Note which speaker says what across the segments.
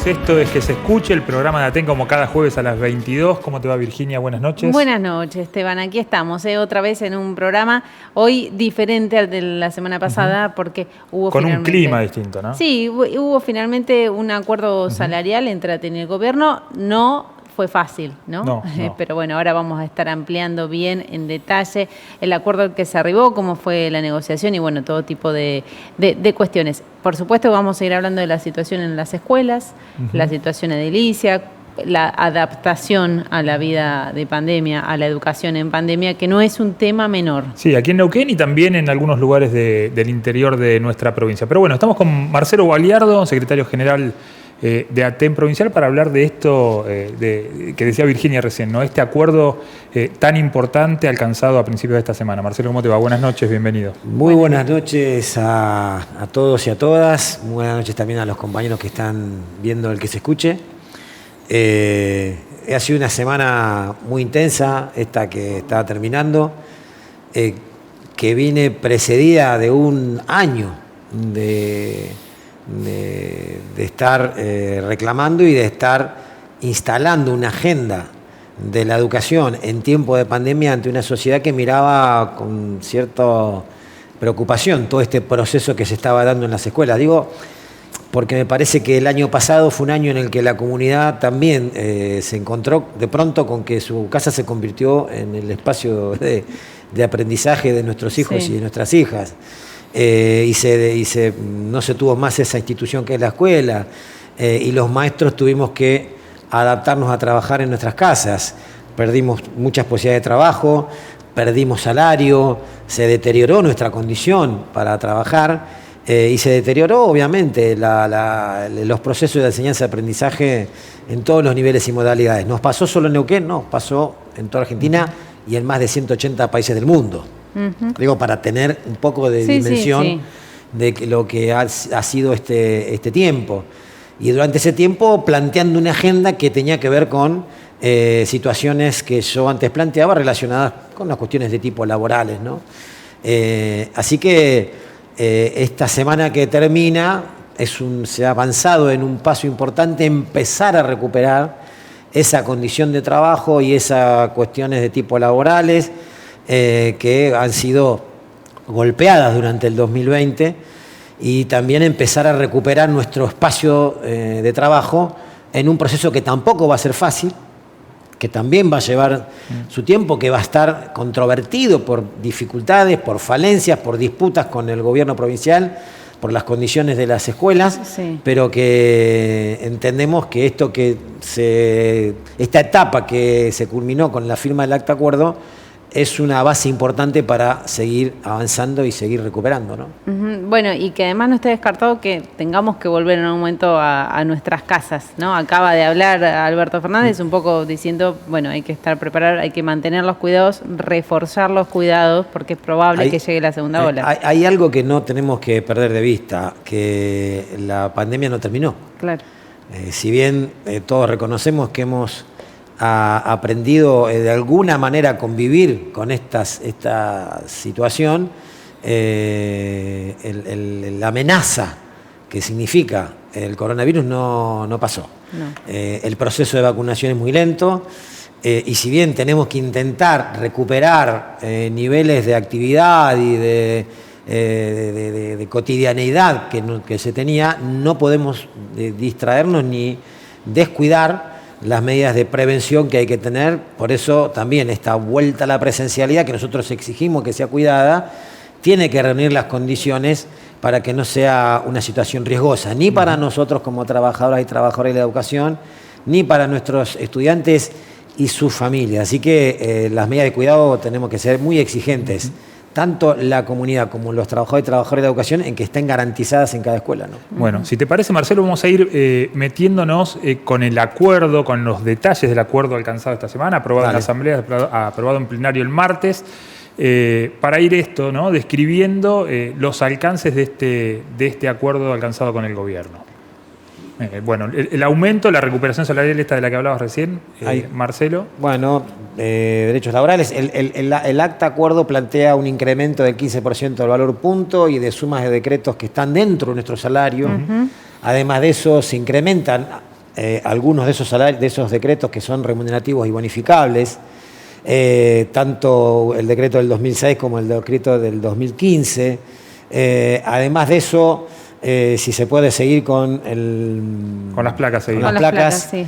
Speaker 1: Esto es Que se escuche, el programa de Aten como cada jueves a las 22. ¿Cómo te va, Virginia? Buenas noches.
Speaker 2: Buenas noches, Esteban. Aquí estamos, otra vez en un programa hoy diferente al de la semana pasada porque hubo
Speaker 1: con un clima distinto, ¿no?
Speaker 2: Sí, hubo finalmente un acuerdo salarial entre Aten y el gobierno. No fue fácil, ¿no?
Speaker 1: No.
Speaker 2: Pero bueno, ahora vamos a estar ampliando bien en detalle el acuerdo al que se arribó, cómo fue la negociación y bueno, todo tipo de cuestiones. Por supuesto vamos a seguir hablando de la situación en las escuelas, la situación edilicia, la adaptación a la vida de pandemia, a la educación en pandemia, que no es un tema menor.
Speaker 1: Sí, aquí en Neuquén y también en algunos lugares del interior de nuestra provincia. Pero bueno, estamos con Marcelo Baliardo, secretario general de Aten Provincial, para hablar de esto que decía Virginia recién, ¿no? Este acuerdo tan importante alcanzado a principios de esta semana. Marcelo, ¿cómo te va? Buenas noches, bienvenido.
Speaker 3: Muy buenas noches a todos y a todas. Muy buenas noches también a los compañeros que están viendo el Que se escuche. Ha sido una semana muy intensa, esta que estaba terminando, que viene precedida de un año de estar reclamando y de estar instalando una agenda de la educación en tiempo de pandemia ante una sociedad que miraba con cierta preocupación todo este proceso que se estaba dando en las escuelas. Digo, porque me parece que el año pasado fue un año en el que la comunidad también se encontró de pronto con que su casa se convirtió en el espacio de aprendizaje de nuestros hijos y de nuestras hijas. No se tuvo más esa institución que es la escuela, y los maestros tuvimos que adaptarnos a trabajar en nuestras casas. Perdimos muchas posibilidades de trabajo, perdimos salario, se deterioró nuestra condición para trabajar. Y se deterioró, obviamente, los procesos de enseñanza-aprendizaje en todos los niveles y modalidades. ¿Nos pasó solo en Neuquén? No, pasó en toda Argentina y en más de 180 países del mundo. Digo, para tener un poco de dimensión de lo que ha sido este tiempo. Y durante ese tiempo planteando una agenda que tenía que ver con situaciones que yo antes planteaba relacionadas con las cuestiones de tipo laborales, ¿no? Así que esta semana que termina se ha avanzado en un paso importante, empezar a recuperar esa condición de trabajo y esas cuestiones de tipo laborales que han sido golpeadas durante el 2020, y también empezar a recuperar nuestro espacio de trabajo en un proceso que tampoco va a ser fácil, que también va a llevar su tiempo, que va a estar controvertido por dificultades, por falencias, por disputas con el gobierno provincial, por las condiciones de las escuelas, pero que entendemos que esta etapa que se culminó con la firma del acta acuerdo es una base importante para seguir avanzando y seguir recuperando, ¿no?
Speaker 2: Bueno, y que además no esté descartado que tengamos que volver en un momento a nuestras casas, ¿no? Acaba de hablar Alberto Fernández un poco diciendo, bueno, hay que estar preparado, hay que mantener los cuidados, reforzar los cuidados, porque es probable que llegue la segunda ola.
Speaker 3: Hay algo que no tenemos que perder de vista, que la pandemia no terminó.
Speaker 2: Claro.
Speaker 3: Si bien todos reconocemos que hemos aprendido de alguna manera a convivir con esta situación, la amenaza que significa el coronavirus no pasó. El proceso de vacunación es muy lento, y si bien tenemos que intentar recuperar niveles de actividad y de cotidianeidad que se tenía, no podemos distraernos ni descuidar las medidas de prevención que hay que tener. Por eso también esta vuelta a la presencialidad, que nosotros exigimos que sea cuidada, tiene que reunir las condiciones para que no sea una situación riesgosa, ni para nosotros como trabajadoras y trabajadores de la educación, ni para nuestros estudiantes y sus familias. Así que las medidas de cuidado tenemos que ser muy exigentes, tanto la comunidad como los trabajadores y trabajadoras de la educación, en que estén garantizadas en cada escuela, ¿no?
Speaker 1: Bueno, si te parece, Marcelo, vamos a ir metiéndonos con el acuerdo, con los detalles del acuerdo alcanzado esta semana, aprobado en la Asamblea, aprobado en plenario el martes, para ir ¿no? describiendo los alcances de este acuerdo alcanzado con el gobierno. Bueno, el aumento, la recuperación salarial esta de la que hablabas recién, Marcelo.
Speaker 3: Bueno, derechos laborales. El acta acuerdo plantea un incremento del 15% del valor punto y de sumas de decretos que están dentro de nuestro salario. Además de eso, se incrementan algunos de esos salarios, de esos decretos que son remunerativos y bonificables, tanto el decreto del 2006 como el decreto del 2015. Además de eso, si se puede seguir con
Speaker 1: las placas.
Speaker 3: Con las placas,
Speaker 2: sí.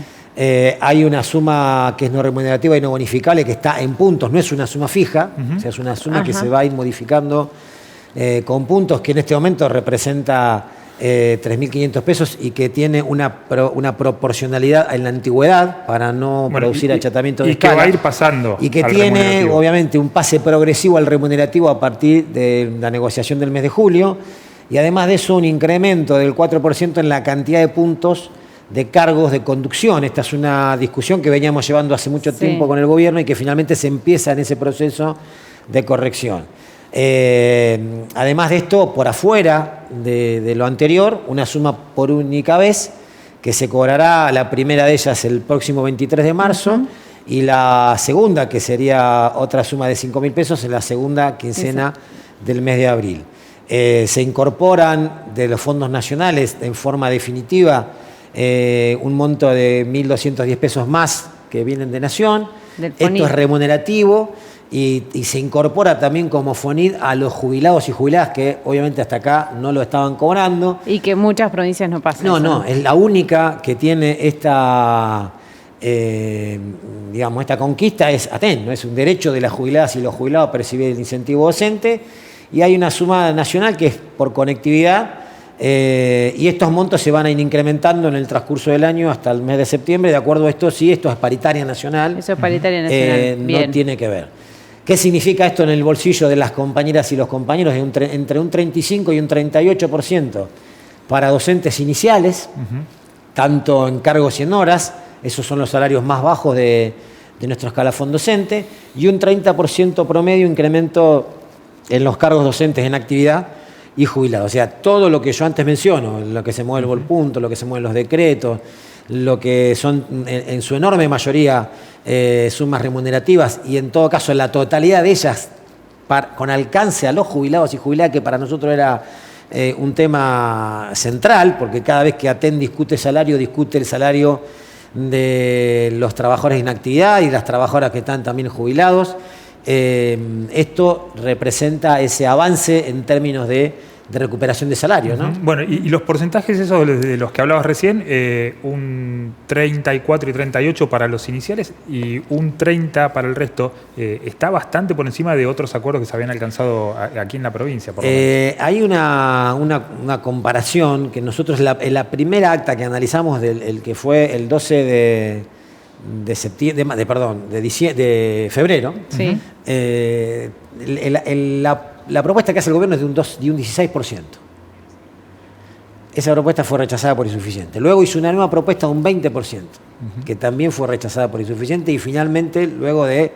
Speaker 3: Hay una suma que es no remunerativa y no bonificable que está en puntos, no es una suma fija, o sea, es una suma que se va a ir modificando con puntos, que en este momento representa 3.500 pesos y que tiene una proporcionalidad en la antigüedad para no producir achatamiento de escala.
Speaker 1: Y que va a ir pasando.
Speaker 3: Y que tiene, obviamente, un pase progresivo al remunerativo a partir de la negociación del mes de julio. Y además de eso, un incremento del 4% en la cantidad de puntos de cargos de conducción. Esta es una discusión que veníamos llevando hace mucho tiempo con el gobierno y que finalmente se empieza en ese proceso de corrección. Además de esto, por afuera de lo anterior, una suma por única vez que se cobrará, la primera de ellas el próximo 23 de marzo y la segunda, que sería otra suma de 5.000 pesos, en la segunda quincena del mes de abril. Se incorporan de los fondos nacionales en forma definitiva un monto de 1.210 pesos más que vienen de Nación. Esto es remunerativo. Y se incorpora también como FONID a los jubilados y jubiladas que obviamente hasta acá no lo estaban cobrando.
Speaker 2: Y que muchas provincias no pasan.
Speaker 3: No, es la única que tiene esta, esta conquista, es ATEN, ¿no? Es un derecho de las jubiladas y los jubilados a percibir el incentivo docente. Y hay una suma nacional que es por conectividad. Y estos montos se van a ir incrementando en el transcurso del año hasta el mes de septiembre. De acuerdo a esto, sí, esto es paritaria nacional.
Speaker 2: Eso es paritaria nacional. Bien.
Speaker 3: No tiene que ver. ¿Qué significa esto en el bolsillo de las compañeras y los compañeros? Entre un 35 y un 38% para docentes iniciales, tanto en cargos y en horas, esos son los salarios más bajos de nuestro escalafón docente, y un 30% promedio incremento en los cargos docentes en actividad y jubilados. O sea, todo lo que yo antes menciono, lo que se mueve el volpunto, lo que se mueven los decretos, lo que son en su enorme mayoría sumas remunerativas y en todo caso la totalidad de ellas con alcance a los jubilados y jubiladas, que para nosotros era un tema central, porque cada vez que ATEN discute salario, discute el salario de los trabajadores en actividad y las trabajadoras que están también jubilados. Esto representa ese avance en términos de recuperación de salario, ¿no?
Speaker 1: Bueno, y los porcentajes esos de los que hablabas recién, un 34 y 38 para los iniciales y un 30 para el resto, está bastante por encima de otros acuerdos que se habían alcanzado aquí en la provincia. Por lo menos.
Speaker 3: Hay una comparación que nosotros, en la primera acta que analizamos, el que fue el 12 de febrero,
Speaker 2: sí.
Speaker 3: La propuesta que hace el gobierno es de un 16%. Esa propuesta fue rechazada por insuficiente. Luego hizo una nueva propuesta de un 20%, que también fue rechazada por insuficiente, y finalmente, luego de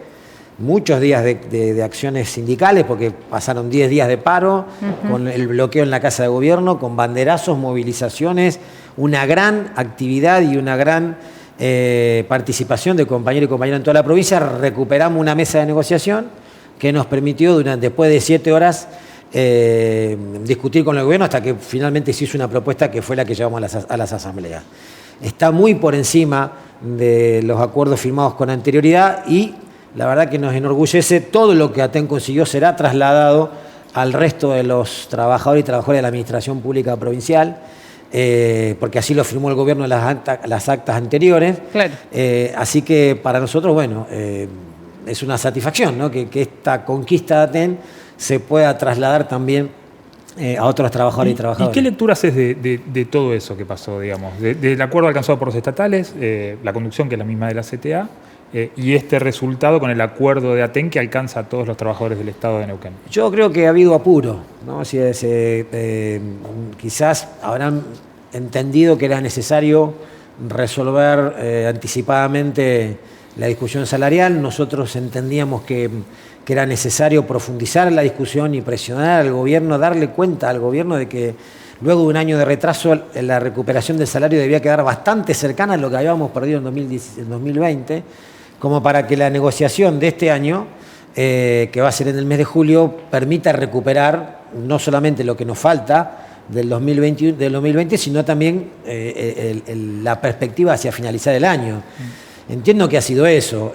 Speaker 3: muchos días de acciones sindicales, porque pasaron 10 días de paro, con el bloqueo en la Casa de Gobierno, con banderazos, movilizaciones, una gran actividad y una gran participación de compañeros y compañeras en toda la provincia, recuperamos una mesa de negociación que nos permitió, después de 7 horas, discutir con el gobierno hasta que finalmente se hizo una propuesta que fue la que llevamos a las asambleas. Está muy por encima de los acuerdos firmados con anterioridad y la verdad que nos enorgullece. Todo lo que ATEN consiguió será trasladado al resto de los trabajadores y trabajadoras de la Administración Pública Provincial, porque así lo firmó el gobierno en las actas anteriores.
Speaker 2: Claro.
Speaker 3: Así que para nosotros, bueno, es una satisfacción, ¿no? que esta conquista de ATEN se pueda trasladar también a otros trabajadores y trabajadoras.
Speaker 1: ¿Y qué lectura haces de todo eso que pasó, digamos? Del acuerdo alcanzado por los estatales, la conducción, que es la misma de la CTA, y este resultado con el acuerdo de ATEN que alcanza a todos los trabajadores del Estado de Neuquén?
Speaker 3: Yo creo que ha habido apuro, ¿no? Quizás habrán entendido que era necesario resolver anticipadamente la discusión salarial. Nosotros entendíamos que era necesario profundizar en la discusión y presionar al gobierno, darle cuenta al gobierno de que luego de un año de retraso la recuperación del salario debía quedar bastante cercana a lo que habíamos perdido en 2020, como para que la negociación de este año, que va a ser en el mes de julio, permita recuperar no solamente lo que nos falta del 2020, sino también la perspectiva hacia finalizar el año. Entiendo que ha sido eso.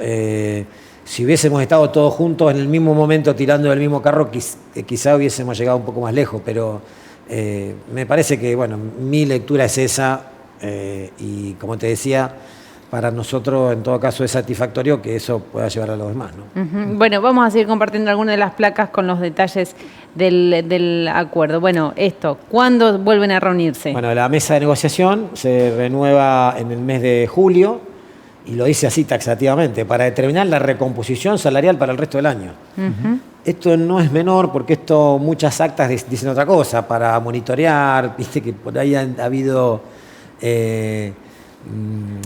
Speaker 3: Si hubiésemos estado todos juntos en el mismo momento tirando del mismo carro, quizá hubiésemos llegado un poco más lejos, pero me parece que, bueno, mi lectura es esa y como te decía, para nosotros en todo caso es satisfactorio que eso pueda llevar a los demás, ¿no?
Speaker 2: Bueno, vamos a seguir compartiendo algunas de las placas con los detalles del acuerdo. Bueno, ¿cuándo vuelven a reunirse?
Speaker 3: Bueno, la mesa de negociación se renueva en el mes de julio y lo dice así taxativamente, para determinar la recomposición salarial para el resto del año. Esto no es menor porque muchas actas dicen otra cosa, para monitorear, viste que por ahí ha habido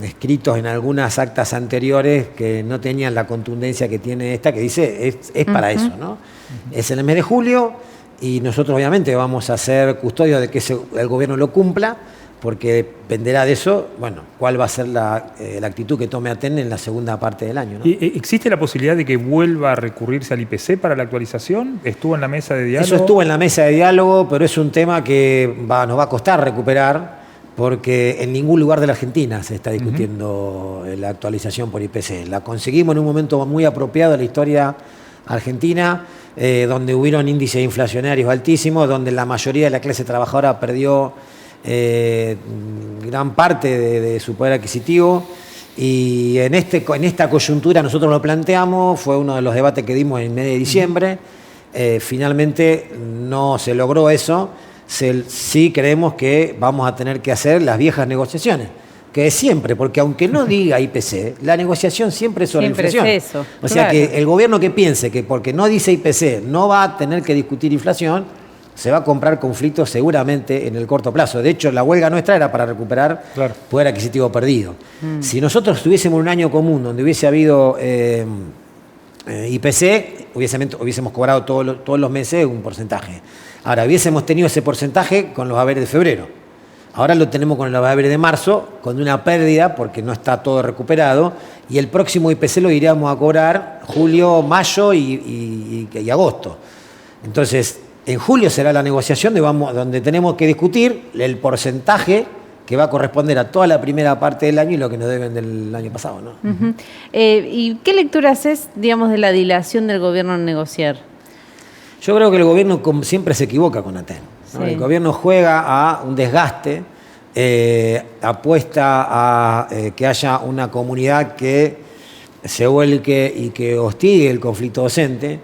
Speaker 3: escritos en algunas actas anteriores que no tenían la contundencia que tiene esta, que dice es para eso, ¿no? Es en el mes de julio y nosotros obviamente vamos a ser custodios de que el gobierno lo cumpla, porque dependerá de eso, bueno, cuál va a ser la actitud que tome Aten en la segunda parte del año, ¿no?
Speaker 1: ¿Existe la posibilidad de que vuelva a recurrirse al IPC para la actualización? ¿Estuvo en la mesa de diálogo?
Speaker 3: Eso estuvo en la mesa de diálogo, pero es un tema que nos va a costar recuperar, porque en ningún lugar de la Argentina se está discutiendo la actualización por IPC. La conseguimos en un momento muy apropiado de la historia argentina, donde hubieron índices inflacionarios altísimos, donde la mayoría de la clase trabajadora perdió gran parte de su poder adquisitivo, y en esta coyuntura nosotros lo planteamos, fue uno de los debates que dimos en el mes de diciembre. Finalmente no se logró eso. Sí creemos que vamos a tener que hacer las viejas negociaciones, que es siempre, porque aunque no diga IPC, la negociación siempre es sobre inflación.
Speaker 2: Es eso,
Speaker 3: o sea que el gobierno que piense que porque no dice IPC no va a tener que discutir inflación, se va a comprar conflictos seguramente en el corto plazo. De hecho, la huelga nuestra era para recuperar poder adquisitivo perdido. Si nosotros tuviésemos un año común donde hubiese habido IPC, hubiésemos cobrado todos los meses un porcentaje. Ahora, hubiésemos tenido ese porcentaje con los haberes de febrero. Ahora lo tenemos con los haberes de marzo, con una pérdida porque no está todo recuperado, y el próximo IPC lo iríamos a cobrar julio, mayo y agosto. Entonces, en julio será la negociación donde tenemos que discutir el porcentaje que va a corresponder a toda la primera parte del año y lo que nos deben del año pasado, ¿no?
Speaker 2: ¿Y qué lectura haces, digamos, de la dilación del gobierno en negociar?
Speaker 3: Yo creo que el gobierno siempre se equivoca con Aten, ¿no? El gobierno juega a un desgaste, apuesta a que haya una comunidad que se vuelque y que hostigue el conflicto docente.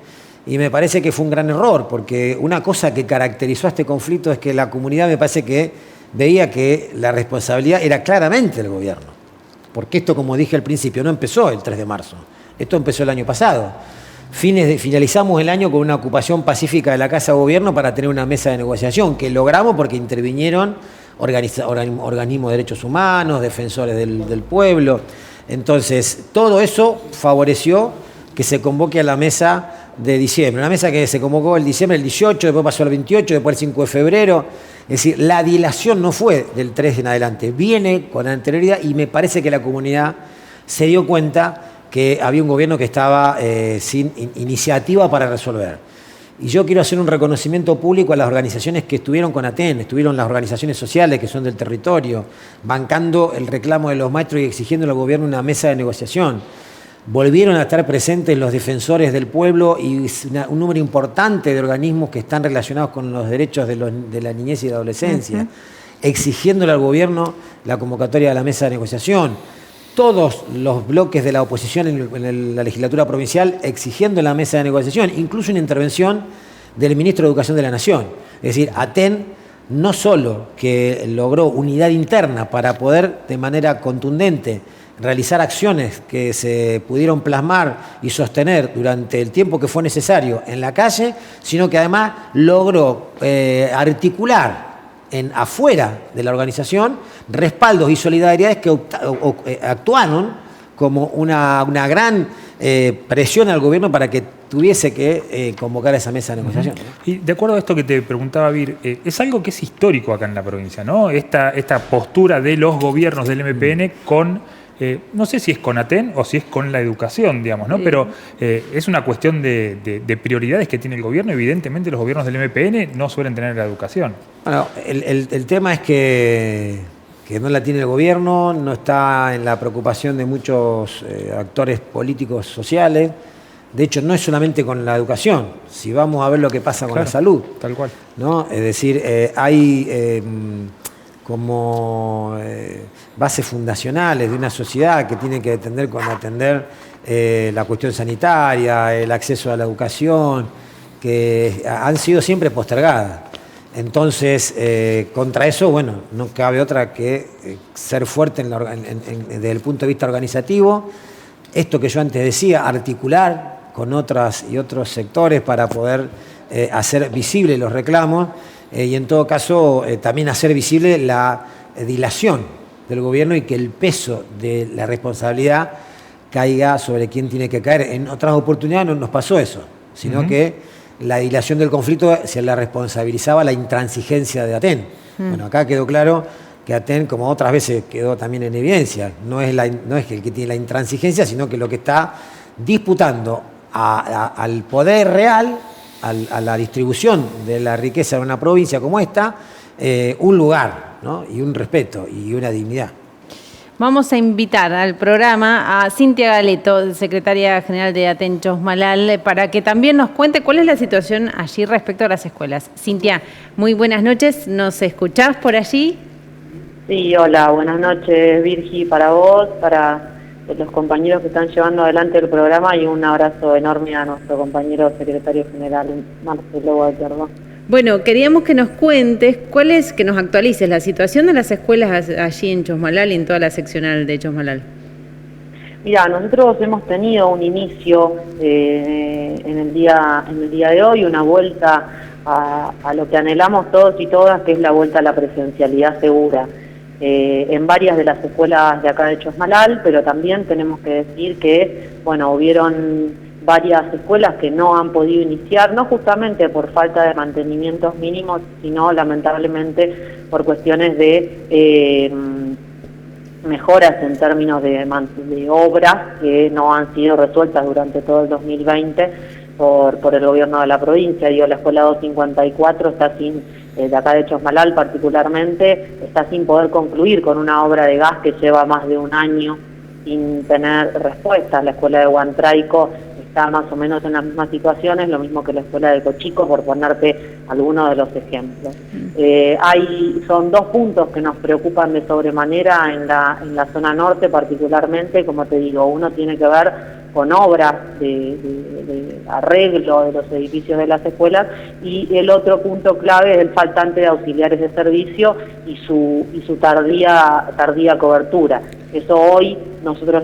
Speaker 3: Y me parece que fue un gran error, porque una cosa que caracterizó a este conflicto es que la comunidad me parece que veía que la responsabilidad era claramente del gobierno. Porque esto, como dije al principio, no empezó el 3 de marzo, esto empezó el año pasado. Finalizamos el año con una ocupación pacífica de la Casa de Gobierno para tener una mesa de negociación, que logramos porque intervinieron organismos de derechos humanos, defensores del pueblo. Entonces, todo eso favoreció que se convoque a la mesa de diciembre. Una mesa que se convocó el diciembre, el 18, después pasó al 28, después el 5 de febrero. Es decir, la dilación no fue del 3 en adelante, viene con anterioridad, y me parece que la comunidad se dio cuenta que había un gobierno que estaba sin iniciativa para resolver. Y yo quiero hacer un reconocimiento público a las organizaciones que estuvieron con Aten. Estuvieron las organizaciones sociales que son del territorio, bancando el reclamo de los maestros y exigiendo al gobierno una mesa de negociación. Volvieron a estar presentes los defensores del pueblo y un número importante de organismos que están relacionados con los derechos de la niñez y la adolescencia, exigiéndole al gobierno la convocatoria de la mesa de negociación. Todos los bloques de la oposición en la legislatura provincial exigiendo la mesa de negociación, incluso una intervención del ministro de Educación de la Nación. Es decir, Aten no solo que logró unidad interna para poder de manera contundente realizar acciones que se pudieron plasmar y sostener durante el tiempo que fue necesario en la calle, sino que además logró articular afuera de la organización respaldos y solidaridades que actuaron como una gran presión al gobierno para que tuviese que convocar a esa mesa de negociación, ¿no?
Speaker 1: Y de acuerdo a esto que te preguntaba, Vir, es algo que es histórico acá en la provincia, ¿no? Esta postura de los gobiernos del MPN con no sé si es con Aten o si es con la educación, digamos, ¿no? Sí. Pero es una cuestión de prioridades que tiene el gobierno. Evidentemente los gobiernos del MPN no suelen tener la educación.
Speaker 3: Bueno, el tema es que no la tiene el gobierno, no está en la preocupación de muchos actores políticos sociales. De hecho, no es solamente con la educación, si vamos a ver lo que pasa con la salud.
Speaker 1: Tal cual.
Speaker 3: ¿No? Es decir, hay como bases fundacionales de una sociedad que tiene que atender la cuestión sanitaria, el acceso a la educación, que han sido siempre postergadas. Entonces, contra eso, bueno, no cabe otra que ser fuerte desde el punto de vista organizativo. Esto que yo antes decía, articular con otras y otros sectores para poder hacer visibles los reclamos y en todo caso también hacer visible la dilación del gobierno y que el peso de la responsabilidad caiga sobre quien tiene que caer. En otras oportunidades no nos pasó eso, sino que la dilación del conflicto se la responsabilizaba la intransigencia de Aten. Bueno, acá quedó claro que Aten, como otras veces quedó también en evidencia, no es que el que tiene la intransigencia, sino que lo que está disputando al poder real, a la distribución de la riqueza de una provincia como esta, un lugar, ¿no? Y un respeto y una dignidad.
Speaker 2: Vamos a invitar al programa a Cintia Galeto, secretaria general de Aten Chosmalal, para que también nos cuente cuál es la situación allí respecto a las escuelas. Cintia, muy buenas noches, ¿nos escuchás por allí?
Speaker 4: Sí, hola, buenas noches Virgi, para vos, para los compañeros que están llevando adelante el programa y un abrazo enorme a nuestro compañero secretario general Marcelo Guaterbo.
Speaker 2: Bueno, queríamos que nos cuentes, que nos actualices la situación de las escuelas allí en Chosmalal y en toda la seccional de Chosmalal.
Speaker 4: Mira, nosotros hemos tenido un inicio en el día de hoy, una vuelta a lo que anhelamos todos y todas, que es la vuelta a la presencialidad segura. En varias de las escuelas de acá de Chosmalal, pero también tenemos que decir que, bueno, hubieron varias escuelas que no han podido iniciar, no justamente por falta de mantenimientos mínimos, sino lamentablemente por cuestiones de mejoras en términos de obras que no han sido resueltas durante todo el 2020 por el gobierno de la provincia. Digo, la escuela 254 está sin, de acá de Chosmalal particularmente, está sin poder concluir con una obra de gas que lleva más de un año sin tener respuesta. La escuela de Huantraico está más o menos en las mismas situaciones, lo mismo que la escuela de Cochico, por ponerte algunos de los ejemplos. Son dos puntos que nos preocupan de sobremanera en la zona norte particularmente, como te digo, uno tiene que ver con obras de arreglo de los edificios de las escuelas y el otro punto clave es el faltante de auxiliares de servicio y su tardía cobertura. Eso hoy nosotros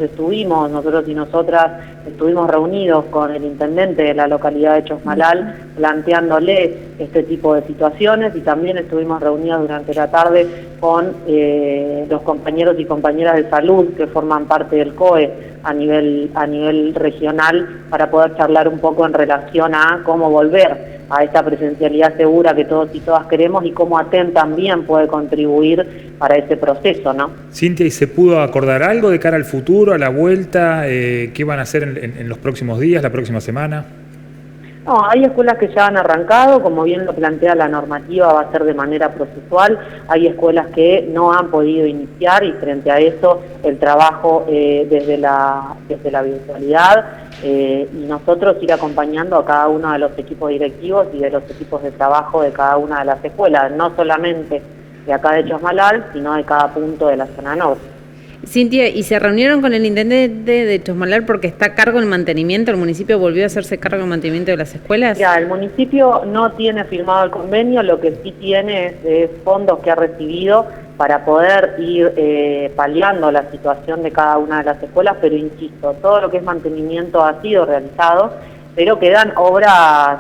Speaker 4: y nosotras estuvimos reunidos con el intendente de la localidad de Chosmalal planteándole este tipo de situaciones y también estuvimos reunidos durante la tarde con los compañeros y compañeras de salud que forman parte del COE a nivel regional para poder charlar un poco en relación a cómo volver a esta presencialidad segura que todos y todas queremos y cómo Aten también puede contribuir para ese proceso, ¿no?
Speaker 1: Cintia, ¿y se pudo acordar algo de cara al futuro, a la vuelta? ¿Qué van a hacer en los próximos días, la próxima semana?
Speaker 4: No, hay escuelas que ya han arrancado, como bien lo plantea la normativa, va a ser de manera procesual. Hay escuelas que no han podido iniciar y frente a eso el trabajo desde la virtualidad y nosotros ir acompañando a cada uno de los equipos directivos y de los equipos de trabajo de cada una de las escuelas, no solamente de acá de Chosmalal, sino de cada punto de la zona norte.
Speaker 2: Cintia, ¿y se reunieron con el intendente de Chosmalal porque está a cargo del mantenimiento? ¿El municipio volvió a hacerse cargo del mantenimiento de las escuelas?
Speaker 4: Ya, el municipio no tiene firmado el convenio, lo que sí tiene es fondos que ha recibido para poder ir paliando la situación de cada una de las escuelas, pero insisto, todo lo que es mantenimiento ha sido realizado, pero quedan obras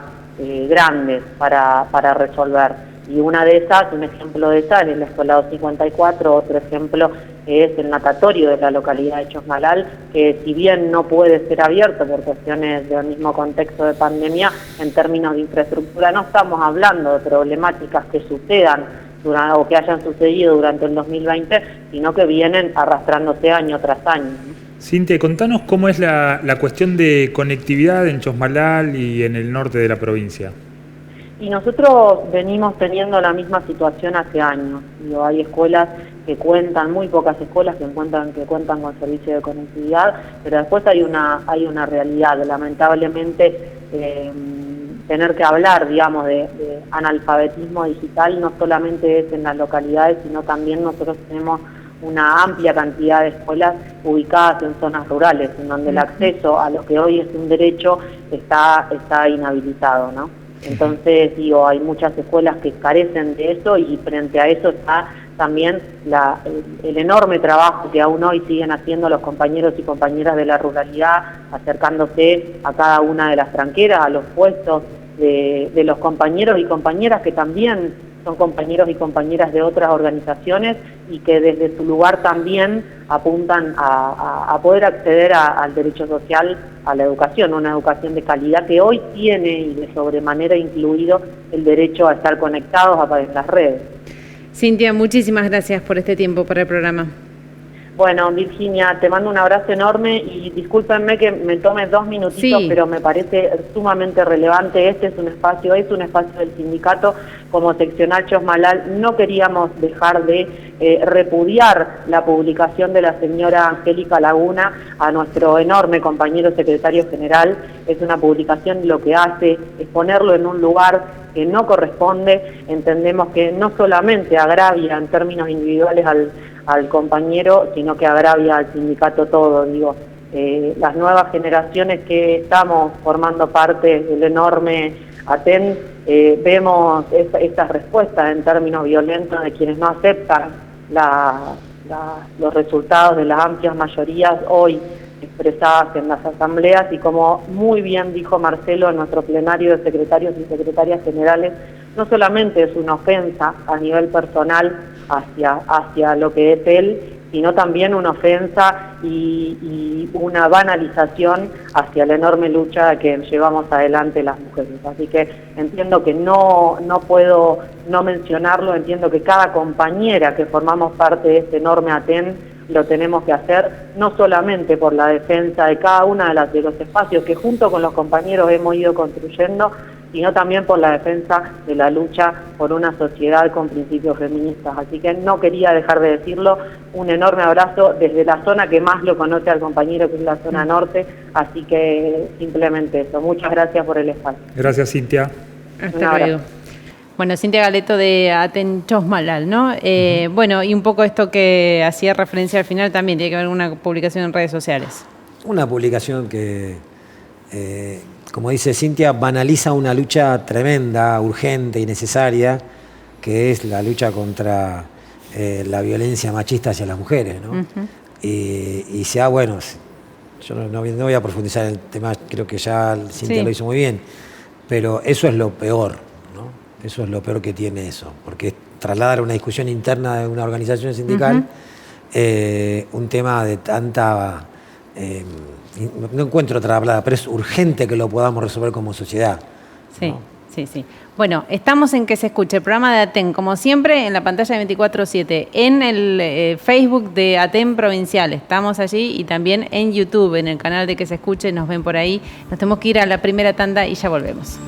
Speaker 4: grandes para resolver. Y una de esas, un ejemplo de esa, es la escuela 254, otro ejemplo es el natatorio de la localidad de Chosmalal, que si bien no puede ser abierto por cuestiones del mismo contexto de pandemia, en términos de infraestructura no estamos hablando de problemáticas que sucedan o que hayan sucedido durante el 2020, sino que vienen arrastrándose año tras año, ¿no?
Speaker 1: Cintia, contanos cómo es la cuestión de conectividad en Chosmalal y en el norte de la provincia.
Speaker 4: Y nosotros venimos teniendo la misma situación hace años. Digo, hay escuelas que cuentan, muy pocas escuelas que cuentan con servicio de conectividad, pero después hay una realidad. Lamentablemente, tener que hablar, digamos, de analfabetismo digital no solamente es en las localidades, sino también nosotros tenemos una amplia cantidad de escuelas ubicadas en zonas rurales, en donde el acceso a lo que hoy es un derecho está inhabilitado, ¿no? Entonces, digo, hay muchas escuelas que carecen de eso y frente a eso está también el enorme trabajo que aún hoy siguen haciendo los compañeros y compañeras de la ruralidad, acercándose a cada una de las tranqueras, a los puestos de los compañeros y compañeras que también son compañeros y compañeras de otras organizaciones y que desde su lugar también apuntan a poder acceder al derecho social, a la educación, una educación de calidad que hoy tiene y de sobremanera incluido el derecho a estar conectados a través de las redes.
Speaker 2: Cintia, muchísimas gracias por este tiempo para el programa.
Speaker 4: Bueno, Virginia, te mando un abrazo enorme y discúlpenme que me tome 2 minutitos,
Speaker 2: sí,
Speaker 4: pero me parece sumamente relevante. Este es un espacio del sindicato como seccional Chosmalal. No queríamos dejar de repudiar la publicación de la señora Angélica Laguna a nuestro enorme compañero secretario general. Es una publicación, lo que hace es ponerlo en un lugar que no corresponde. Entendemos que no solamente agravia en términos individuales al compañero, sino que agravia al sindicato todo. Digo, las nuevas generaciones que estamos formando parte del enorme ATEN, vemos estas respuestas en términos violentos de quienes no aceptan los resultados de las amplias mayorías hoy expresadas en las asambleas, y como muy bien dijo Marcelo en nuestro plenario de secretarios y secretarias generales, no solamente es una ofensa a nivel personal hacia lo que es él, sino también una ofensa y una banalización hacia la enorme lucha que llevamos adelante las mujeres. Así que entiendo que no puedo no mencionarlo, entiendo que cada compañera que formamos parte de este enorme ATEN lo tenemos que hacer, no solamente por la defensa de cada una de los espacios que junto con los compañeros hemos ido construyendo, sino también por la defensa de la lucha por una sociedad con principios feministas. Así que no quería dejar de decirlo. Un enorme abrazo desde la zona que más lo conoce al compañero, que es la zona norte. Así que simplemente eso. Muchas gracias por el espacio.
Speaker 1: Gracias, Cintia.
Speaker 2: Hasta luego. Bueno, Cintia Galeto de ATEN Chosmalal, ¿no? Bueno, y un poco esto que hacía referencia al final también, tiene que ver con una publicación en redes sociales.
Speaker 3: Una publicación que, como dice Cintia, banaliza una lucha tremenda, urgente y necesaria, que es la lucha contra la violencia machista hacia las mujeres, ¿no? Y sea, bueno, yo no voy a profundizar en el tema, creo que ya Cintia lo hizo muy bien, pero eso es lo peor, ¿no? Eso es lo peor que tiene eso, porque es trasladar una discusión interna de una organización sindical un tema de tanta... no encuentro otra palabra, pero es urgente que lo podamos resolver como sociedad,
Speaker 2: Sí,
Speaker 3: ¿no?
Speaker 2: sí. Bueno, estamos en Que se escuche, el programa de ATEN, como siempre, en la pantalla de 24/7, en el Facebook de ATEN Provincial, estamos allí, y también en YouTube, en el canal de Que se escuche, nos ven por ahí. Nos tenemos que ir a la primera tanda y ya volvemos.